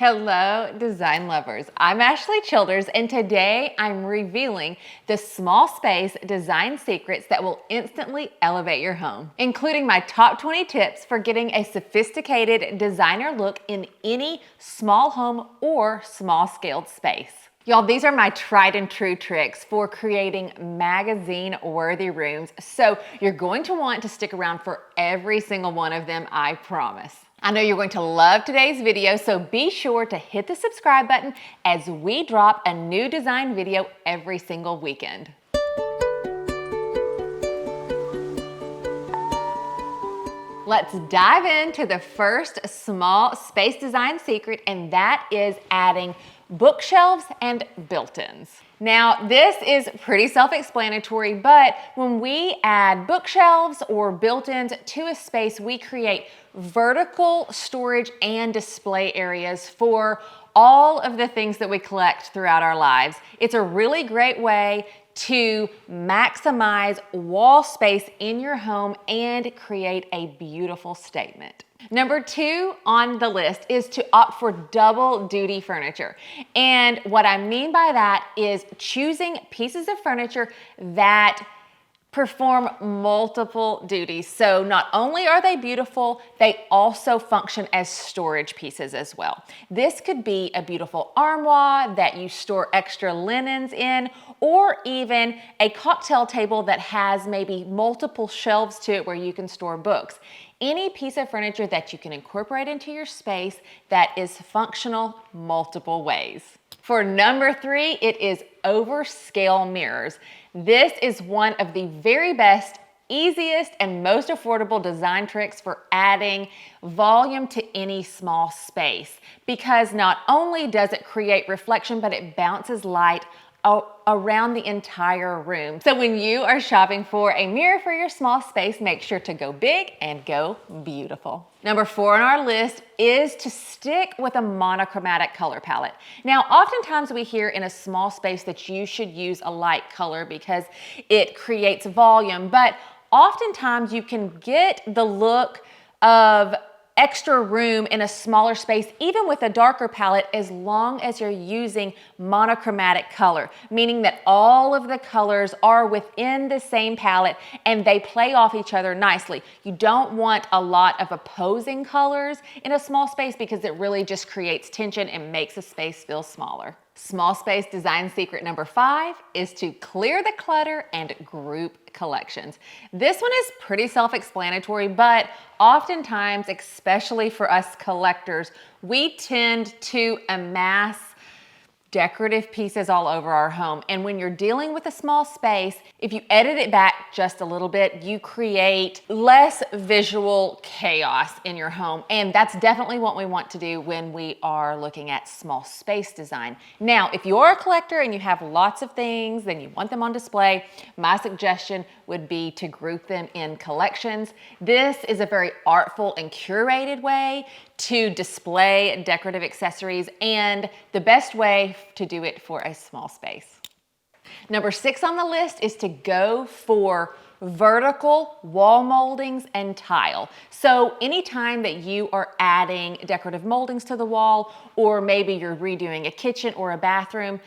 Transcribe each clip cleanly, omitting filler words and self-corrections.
Hello, design lovers. I'm Ashley Childers, and today I'm revealing the small space design secrets that will instantly elevate your home, including my top 20 tips for getting a sophisticated designer look in any small home or small scaled space. Y'all, these are my tried and true tricks for creating magazine-worthy rooms, so you're going to want to stick around for every single one of them, I promise. I know you're going to love today's video, so be sure to hit the subscribe button as we drop a new design video every single weekend. Let's dive into the first small space design secret, and that is adding bookshelves and built-ins. Now, this is pretty self-explanatory, but when we add bookshelves or built-ins to a space, we create vertical storage and display areas for all of the things that we collect throughout our lives. It's a really great way to maximize wall space in your home and create a beautiful statement. Number 2 on the list is to opt for double duty furniture. And what I mean by that is choosing pieces of furniture that perform multiple duties. So not only are they beautiful, they also function as storage pieces as well. This could be a beautiful armoire that you store extra linens in, or even a cocktail table that has maybe multiple shelves to it where you can store books. Any piece of furniture that you can incorporate into your space that is functional multiple ways. For number 3, it is overscale mirrors. This is one of the very best, easiest, and most affordable design tricks for adding volume to any small space, because not only does it create reflection, but it bounces light around the entire room. So when you are shopping for a mirror for your small space, make sure to go big and go beautiful. Number 4 on our list is to stick with a monochromatic color palette. Now, oftentimes we hear in a small space that you should use a light color because it creates volume, but oftentimes you can get the look of extra room in a smaller space, even with a darker palette, as long as you're using monochromatic color, meaning that all of the colors are within the same palette and they play off each other nicely. You don't want a lot of opposing colors in a small space because it really just creates tension and makes a space feel smaller. Small space design secret number 5 is to clear the clutter and group collections. This one is pretty self-explanatory, but oftentimes, especially for us collectors, we tend to amass decorative pieces all over our home. And when you're dealing with a small space, if you edit it back just a little bit, you create less visual chaos in your home. And that's definitely what we want to do when we are looking at small space design. Now, if you're a collector and you have lots of things and you want them on display, my suggestion would be to group them in collections. This is a very artful and curated way to display decorative accessories, and the best way to do it for a small space. Number 6 on the list is to go for vertical wall moldings and tile. So anytime that you are adding decorative moldings to the wall, or maybe you're redoing a kitchen or a bathroom,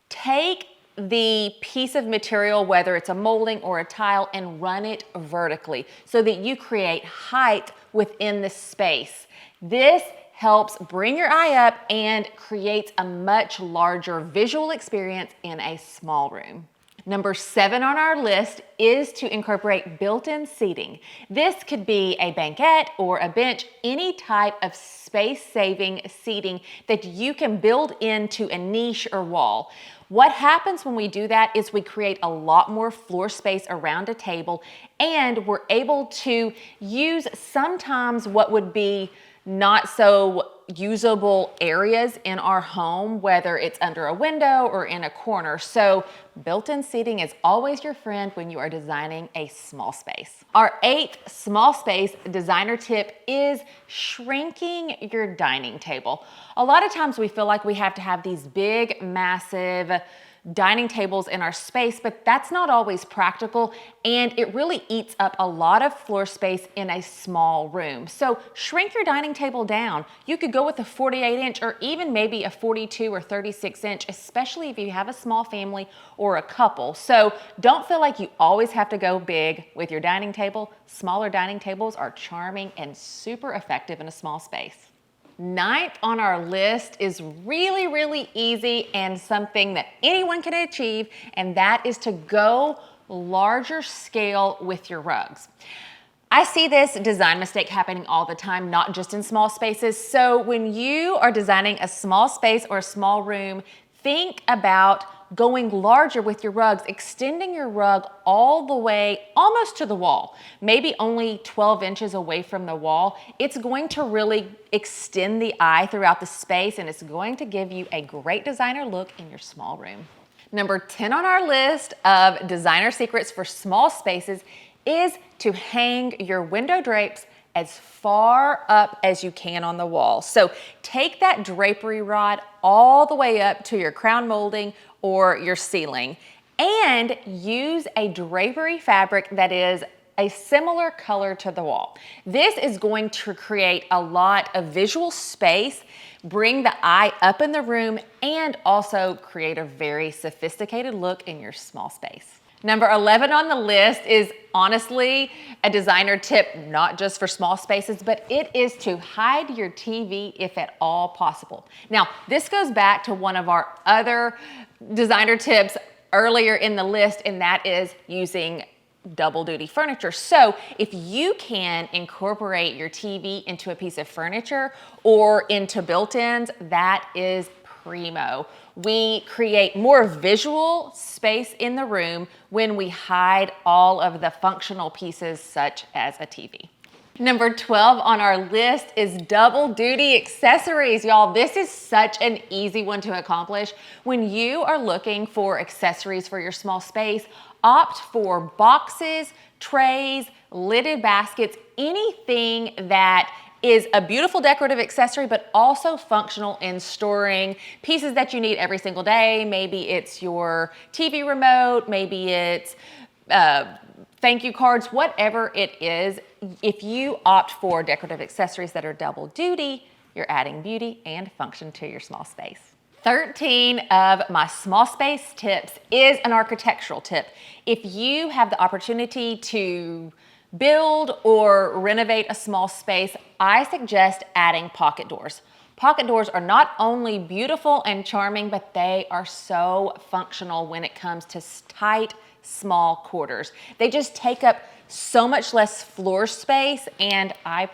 take the piece of material, whether it's a molding or a tile, and run it vertically so that you create height within the space. This helps bring your eye up and creates a much larger visual experience in a small room. Number 7 on our list is to incorporate built-in seating. This could be a banquette or a bench, any type of space-saving seating that you can build into a niche or wall. What happens when we do that is we create a lot more floor space around a table, and we're able to use sometimes what would be not so usable areas in our home, whether it's under a window or in a corner. So built-in seating is always your friend when you are designing a small space. Our 8th small space designer tip is shrinking your dining table. A lot of times we feel like we have to have these big, massive dining tables in our space, but that's not always practical, and it really eats up a lot of floor space in a small room. So shrink your dining table down. You could go with a 48-inch or even maybe a 42 or 36-inch, especially if you have a small family or a couple. So don't feel like you always have to go big with your dining table. Smaller dining tables are charming and super effective in a small space. Ninth on our list is really, really easy and something that anyone can achieve, and that is to go larger scale with your rugs. I see this design mistake happening all the time, not just in small spaces. So when you are designing a small space or a small room, think about going larger with your rugs, extending your rug all the way almost to the wall, maybe only 12 inches away from the wall. It's going to really extend the eye throughout the space, and it's going to give you a great designer look in your small room. Number 10 on our list of designer secrets for small spaces is to hang your window drapes as far up as you can on the wall. So take that drapery rod all the way up to your crown molding or your ceiling, and use a drapery fabric that is a similar color to the wall. This is going to create a lot of visual space, bring the eye up in the room, and also create a very sophisticated look in your small space. Number 11 on the list is honestly a designer tip, not just for small spaces, but it is to hide your TV if at all possible. Now, this goes back to one of our other designer tips earlier in the list, and that is using double duty furniture. So if you can incorporate your TV into a piece of furniture or into built-ins, that is primo. We create more visual space in the room when we hide all of the functional pieces such as a TV. Number 12 on our list is double duty accessories. Y'all, this is such an easy one to accomplish. When you are looking for accessories for your small space, opt for boxes, trays, lidded baskets, anything that is a beautiful decorative accessory, but also functional in storing pieces that you need every single day. Maybe it's your TV remote, maybe it's thank you cards, whatever it is. If you opt for decorative accessories that are double duty, you're adding beauty and function to your small space. 13 of my small space tips is an architectural tip. If you have the opportunity to build or renovate a small space, I suggest adding pocket doors. Pocket doors are not only beautiful and charming, but they are so functional when it comes to tight, small quarters. They just take up so much less floor space, and I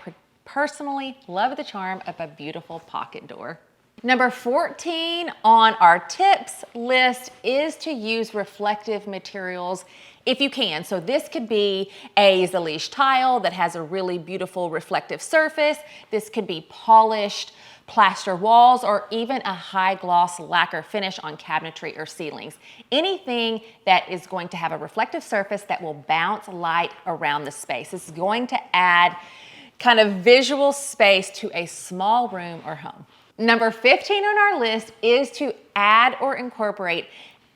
personally love the charm of a beautiful pocket door. Number 14 on our tips list is to use reflective materials if you can. So this could be a Zaliche tile that has a really beautiful reflective surface. This could be polished plaster walls, or even a high gloss lacquer finish on cabinetry or ceilings. Anything that is going to have a reflective surface that will bounce light around the space. This is going to add kind of visual space to a small room or home. Number 15 on our list is to add or incorporate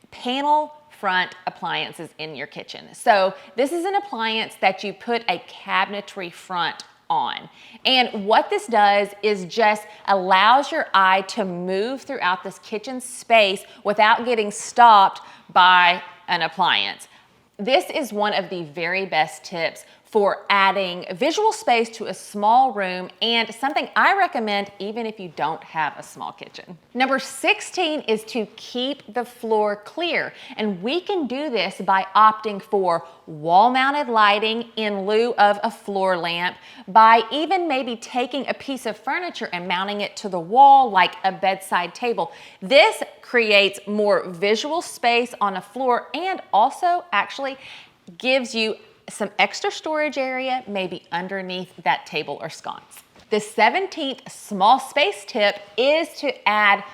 panel front appliances in your kitchen. So this is an appliance that you put a cabinetry front on. And what this does is just allows your eye to move throughout this kitchen space without getting stopped by an appliance. This is one of the very best tips for adding visual space to a small room, and something I recommend even if you don't have a small kitchen. Number 16 is to keep the floor clear, and we can do this by opting for wall-mounted lighting in lieu of a floor lamp, by even maybe taking a piece of furniture and mounting it to the wall like a bedside table. This creates more visual space on a floor and also actually gives you some extra storage area, maybe underneath that table or sconce. The 17th small space tip is to add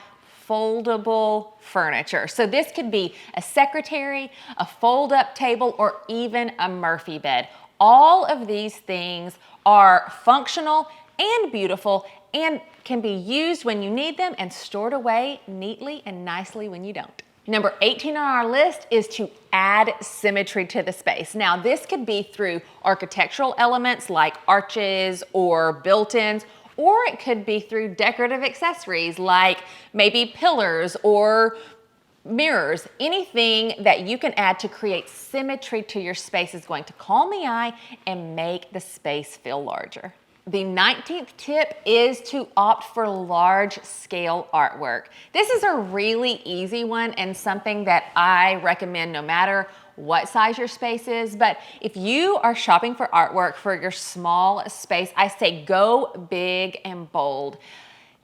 foldable furniture. So this could be a secretary, a fold-up table, or even a Murphy bed. All of these things are functional and beautiful and can be used when you need them and stored away neatly and nicely when you don't. Number 18 on our list is to add symmetry to the space. Now, this could be through architectural elements like arches or built-ins, or it could be through decorative accessories like maybe pillars or mirrors. Anything that you can add to create symmetry to your space is going to calm the eye and make the space feel larger. The 19th tip is to opt for large scale artwork. This is a really easy one and something that I recommend no matter what size your space is. But if you are shopping for artwork for your small space, I say go big and bold.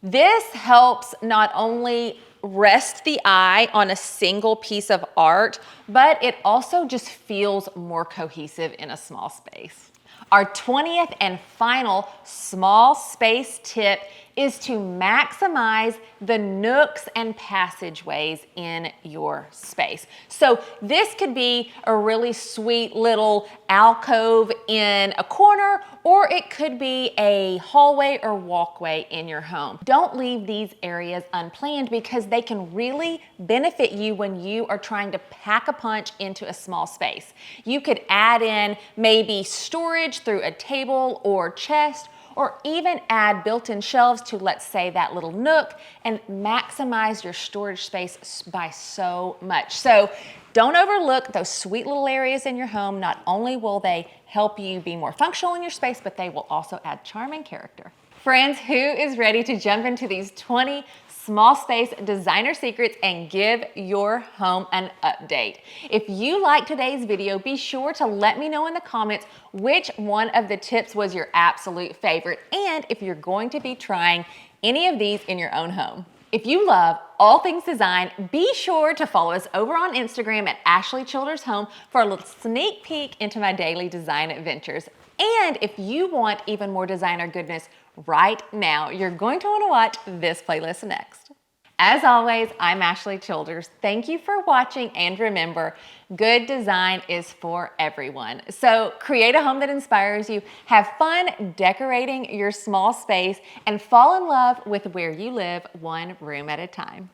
This helps not only rest the eye on a single piece of art, but it also just feels more cohesive in a small space. Our 20th and final small space tip is to maximize the nooks and passageways in your space. So this could be a really sweet little alcove in a corner, or it could be a hallway or walkway in your home. Don't leave these areas unplanned because they can really benefit you when you are trying to pack a punch into a small space. You could add in maybe storage through a table or chest, or even add built-in shelves to, let's say, that little nook and maximize your storage space by so much. So don't overlook those sweet little areas in your home. Not only will they help you be more functional in your space, but they will also add charm and character. Friends, who is ready to jump into these 20 small space designer secrets and give your home an update? If you liked today's video, be sure to let me know in the comments which one of the tips was your absolute favorite, and if you're going to be trying any of these in your own home. If you love all things design, be sure to follow us over on Instagram at Ashley Childers Home for a little sneak peek into my daily design adventures. And if you want even more designer goodness right now, you're going to want to watch this playlist next. As always, I'm Ashley Childers. Thank you for watching, and remember, good design is for everyone. So create a home that inspires you, have fun decorating your small space, and fall in love with where you live one room at a time.